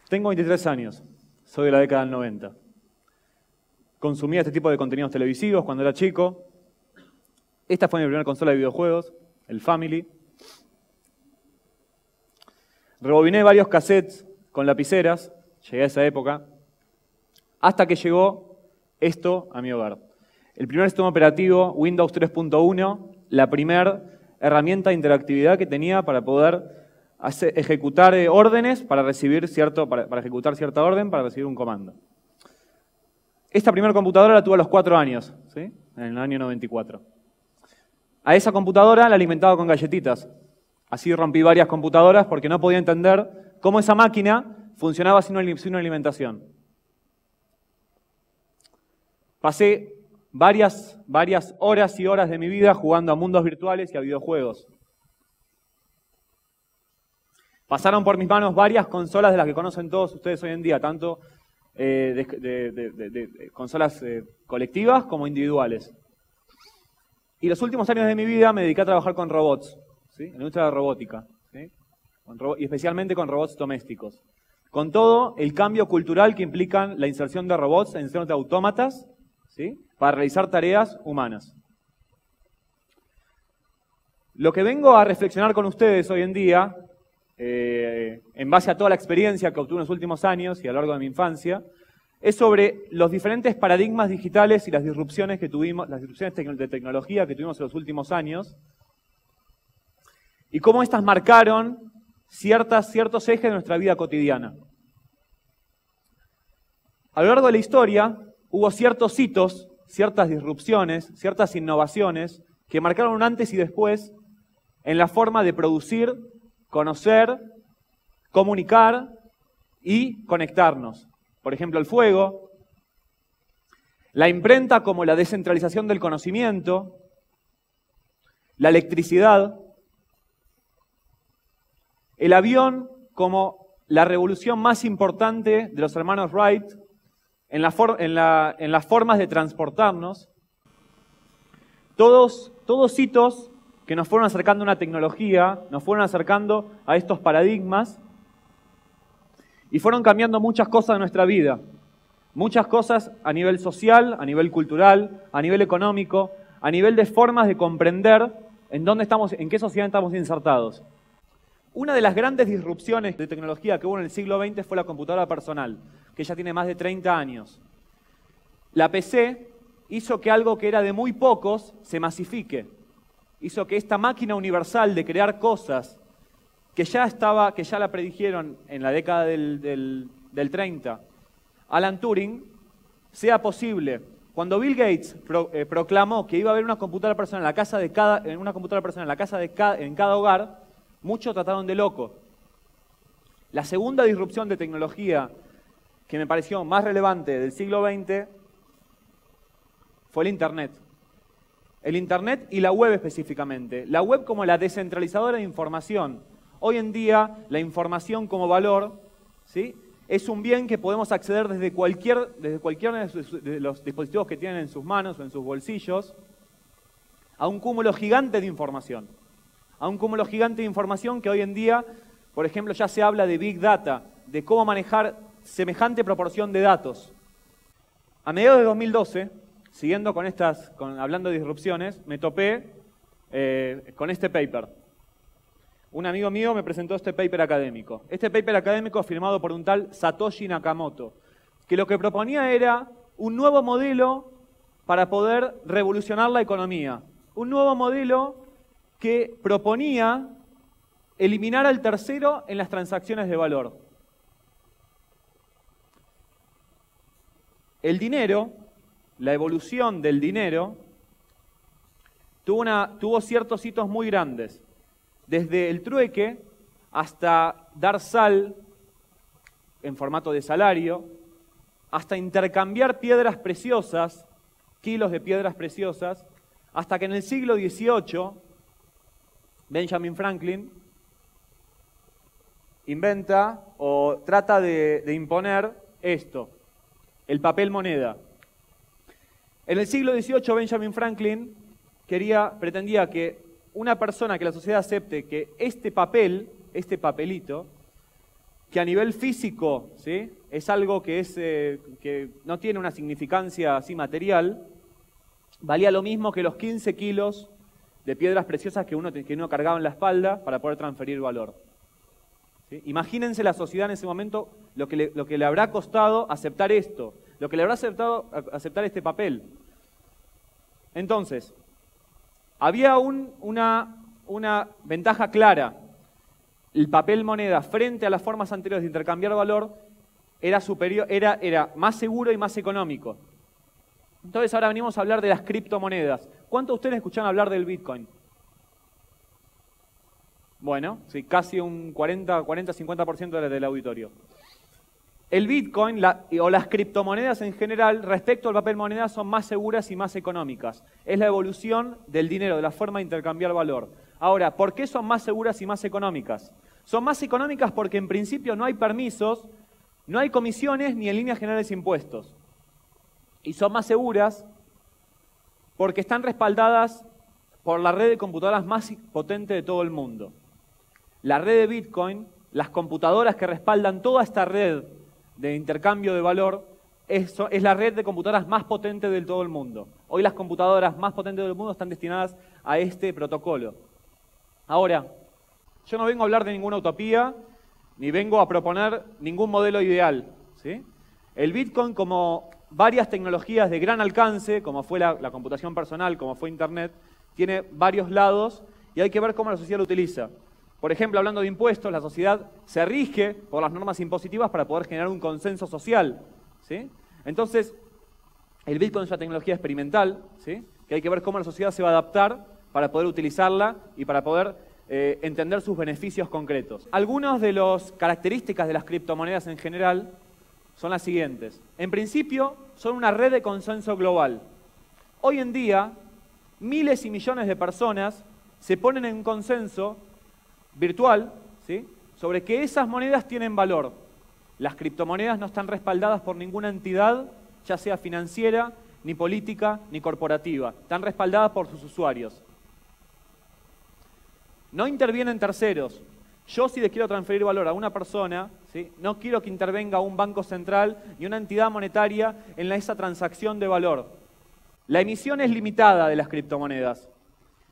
Tengo 23 años, soy de la década del 90. Consumía este tipo de contenidos televisivos cuando era chico. Esta fue mi primera consola de videojuegos, el Family. Rebobiné varios cassettes con lapiceras, llegué a esa época, hasta que llegó esto a mi hogar. El primer sistema operativo, Windows 3.1, la primera herramienta de interactividad que tenía para poder ejecutar órdenes, para ejecutar cierta orden, para recibir un comando. Esta primera computadora la tuve a los 4 años, ¿sí? En el año 94. A esa computadora la alimentaba con galletitas. Así rompí varias computadoras porque no podía entender cómo esa máquina funcionaba sin una alimentación. Pasé varias horas y horas de mi vida jugando a mundos virtuales y a videojuegos. Pasaron por mis manos varias consolas de las que conocen todos ustedes hoy en día, tanto consolas colectivas como individuales. Y los últimos años de mi vida me dediqué a trabajar con robots, ¿sí? En la industria de la robótica, ¿sí? Y especialmente con robots domésticos. Con todo el cambio cultural que implican la inserción de robots en senos de autómatas, ¿sí? Para realizar tareas humanas. Lo que vengo a reflexionar con ustedes hoy en día, en base a toda la experiencia que obtuve en los últimos años y a lo largo de mi infancia, es sobre los diferentes paradigmas digitales y las disrupciones que tuvimos, las disrupciones de tecnología que tuvimos en los últimos años, y cómo estas marcaron ciertos ejes de nuestra vida cotidiana. A lo largo de la historia hubo ciertos hitos, ciertas disrupciones, ciertas innovaciones que marcaron un antes y después en la forma de producir, conocer, comunicar y conectarnos. Por ejemplo, el fuego, la imprenta como la descentralización del conocimiento, la electricidad, el avión como la revolución más importante de los hermanos Wright en las formas de transportarnos. Todos hitos que nos fueron acercando a una tecnología, nos fueron acercando a estos paradigmas y fueron cambiando muchas cosas de nuestra vida. Muchas cosas a nivel social, a nivel cultural, a nivel económico, a nivel de formas de comprender en qué sociedad estamos insertados. Una de las grandes disrupciones de tecnología que hubo en el siglo XX fue la computadora personal, que ya tiene más de 30 años. La PC hizo que algo que era de muy pocos se masifique. Hizo que esta máquina universal de crear cosas que ya la predijeron en la década del 30, Alan Turing, sea posible. Cuando Bill Gates proclamó que iba a haber una computadora personal en cada hogar, muchos trataron de loco. La segunda disrupción de tecnología que me pareció más relevante del siglo XX fue el Internet. El Internet y la web específicamente. La web como la descentralizadora de información. Hoy en día, la información como valor, ¿sí? Es un bien que podemos acceder desde cualquiera de los dispositivos que tienen en sus manos o en sus bolsillos a un cúmulo gigante de información. A un cúmulo gigante de información que hoy en día, por ejemplo, ya se habla de Big Data, de cómo manejar semejante proporción de datos. A mediados de 2012, siguiendo hablando de disrupciones, me topé con este paper. Un amigo mío me presentó este paper académico. Este paper académico firmado por un tal Satoshi Nakamoto, que lo que proponía era un nuevo modelo para poder revolucionar la economía. Un nuevo modelo que proponía eliminar al tercero en las transacciones de valor. El dinero, la evolución del dinero, tuvo ciertos hitos muy grandes. Desde el trueque hasta dar sal en formato de salario, hasta intercambiar piedras preciosas, kilos de piedras preciosas, hasta que en el siglo XVIII, Benjamin Franklin inventa o trata de imponer esto, el papel moneda. En el siglo XVIII, Benjamin Franklin pretendía que una persona, que la sociedad acepte que este papelito, que a nivel físico, ¿sí?, es algo que no tiene una significancia así material, valía lo mismo que los 15 kilos de piedras preciosas que uno cargaba en la espalda para poder transferir valor. ¿Sí? Imagínense la sociedad en ese momento, lo que le habrá costado aceptar esto, lo que le habrá aceptado aceptar este papel. Entonces, había una ventaja clara. El papel moneda frente a las formas anteriores de intercambiar valor era superior, era más seguro y más económico. Entonces ahora venimos a hablar de las criptomonedas. ¿Cuántos de ustedes escucharon hablar del Bitcoin? Bueno, sí, casi un 40-50% del auditorio. El Bitcoin o las criptomonedas en general, respecto al papel moneda, son más seguras y más económicas. Es la evolución del dinero, de la forma de intercambiar valor. Ahora, ¿por qué son más seguras y más económicas? Son más económicas porque en principio no hay permisos, no hay comisiones ni en líneas generales impuestos. Y son más seguras porque están respaldadas por la red de computadoras más potente de todo el mundo. La red de Bitcoin, las computadoras que respaldan toda esta red de intercambio de valor, es la red de computadoras más potente de todo el mundo. Hoy las computadoras más potentes del mundo están destinadas a este protocolo. Ahora, yo no vengo a hablar de ninguna utopía, ni vengo a proponer ningún modelo ideal, ¿sí? El Bitcoin, como varias tecnologías de gran alcance, como fue la computación personal, como fue Internet, tiene varios lados y hay que ver cómo la sociedad lo utiliza. Por ejemplo, hablando de impuestos, la sociedad se rige por las normas impositivas para poder generar un consenso social, ¿sí? Entonces, el Bitcoin es una tecnología experimental, ¿sí?, que hay que ver cómo la sociedad se va a adaptar para poder utilizarla y para poder entender sus beneficios concretos. Algunas de las características de las criptomonedas en general son las siguientes. En principio, son una red de consenso global. Hoy en día, miles y millones de personas se ponen en un consenso virtual, ¿sí?, sobre que esas monedas tienen valor. Las criptomonedas no están respaldadas por ninguna entidad, ya sea financiera, ni política, ni corporativa. Están respaldadas por sus usuarios. No intervienen terceros. Yo, si les quiero transferir valor a una persona, ¿sí?, no quiero que intervenga un banco central ni una entidad monetaria en esa transacción de valor. La emisión es limitada de las criptomonedas.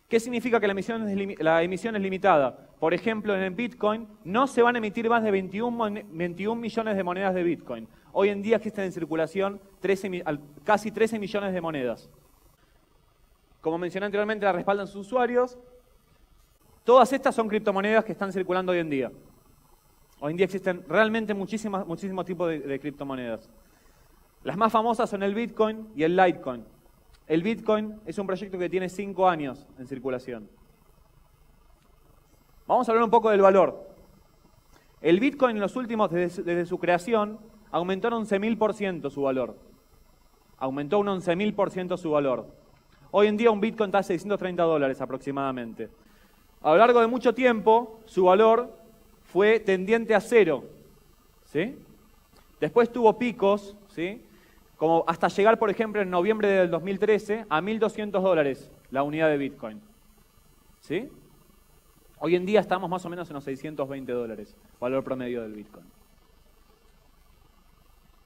¿Qué significa que la emisión es limitada? Por ejemplo, en el Bitcoin no se van a emitir más de 21 millones de monedas de Bitcoin. Hoy en día existen en circulación casi 13 millones de monedas. Como mencioné anteriormente, la respaldan sus usuarios. Todas estas son criptomonedas que están circulando hoy en día. Hoy en día existen realmente muchísimos tipos de criptomonedas. Las más famosas son el Bitcoin y el Litecoin. El Bitcoin es un proyecto que tiene 5 años en circulación. Vamos a hablar un poco del valor. El Bitcoin en los últimos, desde su creación, aumentó en 11.000% su valor. Aumentó un 11.000% su valor. Hoy en día un Bitcoin está a $630 aproximadamente. A lo largo de mucho tiempo, su valor fue tendiente a cero, ¿sí? Después tuvo picos, ¿sí?, como hasta llegar, por ejemplo, en noviembre del 2013 a $1.200 la unidad de Bitcoin, ¿sí? Hoy en día estamos más o menos en los $620, valor promedio del Bitcoin.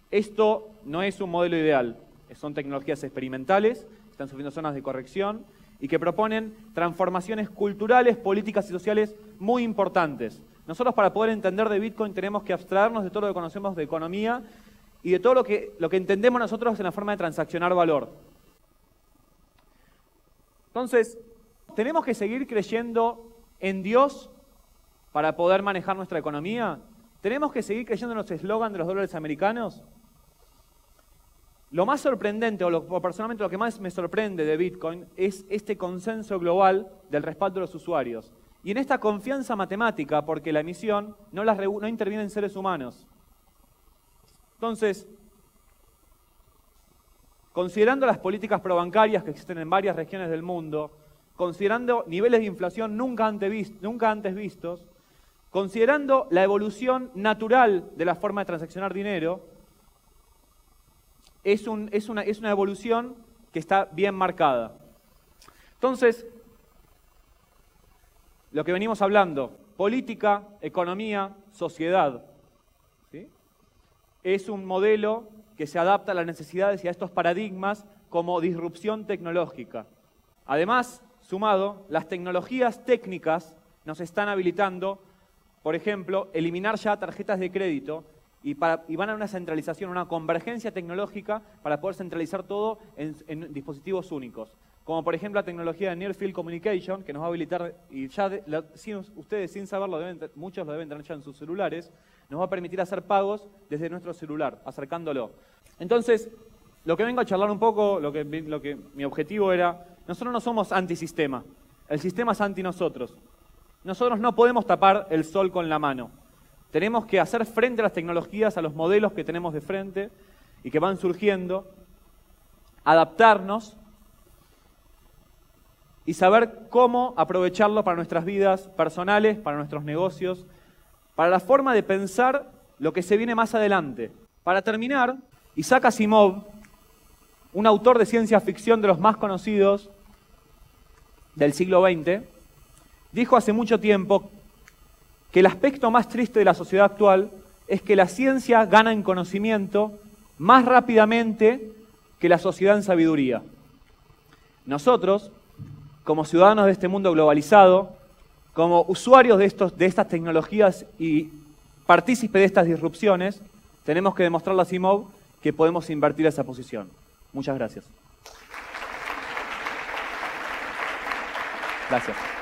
Esto no es un modelo ideal, son tecnologías experimentales, están sufriendo zonas de corrección y que proponen transformaciones culturales, políticas y sociales muy importantes. Nosotros, para poder entender de Bitcoin, tenemos que abstraernos de todo lo que conocemos de economía y de todo lo que entendemos nosotros en la forma de transaccionar valor. Entonces, ¿tenemos que seguir creyendo en Dios para poder manejar nuestra economía? ¿Tenemos que seguir creyendo en los eslogans de los dólares americanos? Lo más sorprendente, o personalmente lo que más me sorprende de Bitcoin, es este consenso global del respaldo de los usuarios. Y en esta confianza matemática, porque la emisión no interviene en seres humanos. Entonces, considerando las políticas probancarias que existen en varias regiones del mundo, considerando niveles de inflación nunca antes vistos, considerando la evolución natural de la forma de transaccionar dinero, es una evolución que está bien marcada. Entonces, lo que venimos hablando, política, economía, sociedad. es un modelo que se adapta a las necesidades y a estos paradigmas como disrupción tecnológica. Además, sumado, las tecnologías técnicas nos están habilitando, por ejemplo, eliminar ya tarjetas de crédito y van a una centralización, una convergencia tecnológica para poder centralizar todo en dispositivos únicos. Como por ejemplo la tecnología de Near Field Communication, que nos va a habilitar, y ya ustedes sin saberlo, muchos lo deben tener ya en sus celulares, nos va a permitir hacer pagos desde nuestro celular, acercándolo. Entonces, lo que vengo a charlar un poco, lo que mi objetivo era, nosotros no somos antisistema, el sistema es anti nosotros. Nosotros no podemos tapar el sol con la mano. Tenemos que hacer frente a las tecnologías, a los modelos que tenemos de frente y que van surgiendo, adaptarnos y saber cómo aprovecharlo para nuestras vidas personales, para nuestros negocios, para la forma de pensar lo que se viene más adelante. Para terminar, Isaac Asimov, un autor de ciencia ficción de los más conocidos del siglo XX, dijo hace mucho tiempo que el aspecto más triste de la sociedad actual es que la ciencia gana en conocimiento más rápidamente que la sociedad en sabiduría. Nosotros, como ciudadanos de este mundo globalizado, como usuarios de estas tecnologías y partícipes de estas disrupciones, tenemos que demostrarle a Asimov que podemos invertir esa posición. Muchas gracias. Gracias.